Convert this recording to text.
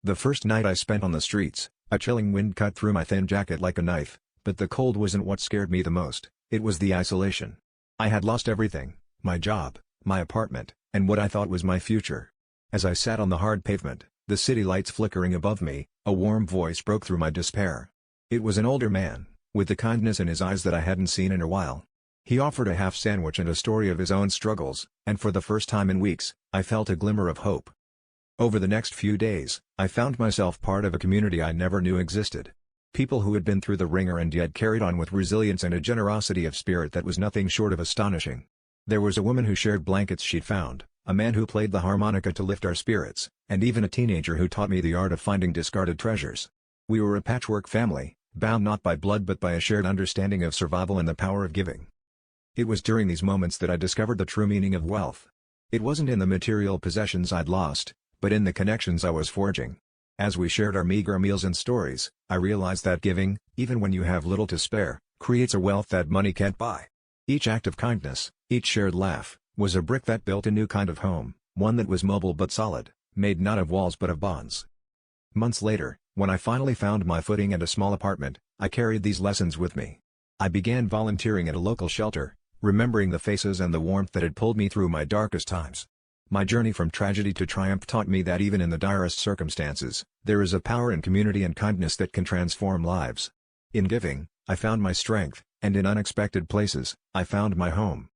The first night I spent on the streets, a chilling wind cut through my thin jacket like a knife, but the cold wasn't what scared me the most, it was the isolation. I had lost everything, my job, my apartment, and what I thought was my future. As I sat on the hard pavement, the city lights flickering above me, a warm voice broke through my despair. It was an older man, with the kindness in his eyes that I hadn't seen in a while. He offered a half sandwich and a story of his own struggles, and for the first time in weeks, I felt a glimmer of hope. Over the next few days, I found myself part of a community I never knew existed. People who had been through the ringer and yet carried on with resilience and a generosity of spirit that was nothing short of astonishing. There was a woman who shared blankets she'd found, a man who played the harmonica to lift our spirits, and even a teenager who taught me the art of finding discarded treasures. We were a patchwork family, bound not by blood but by a shared understanding of survival and the power of giving. It was during these moments that I discovered the true meaning of wealth. It wasn't in the material possessions I'd lost, but in the connections I was forging. As we shared our meager meals and stories, I realized that giving, even when you have little to spare, creates a wealth that money can't buy. Each act of kindness, each shared laugh, was a brick that built a new kind of home, one that was mobile but solid, made not of walls but of bonds. Months later, when I finally found my footing and a small apartment, I carried these lessons with me. I began volunteering at a local shelter, remembering the faces and the warmth that had pulled me through my darkest times. My journey from tragedy to triumph taught me that even in the direst circumstances, there is a power in community and kindness that can transform lives. In giving, I found my strength, and in unexpected places, I found my home.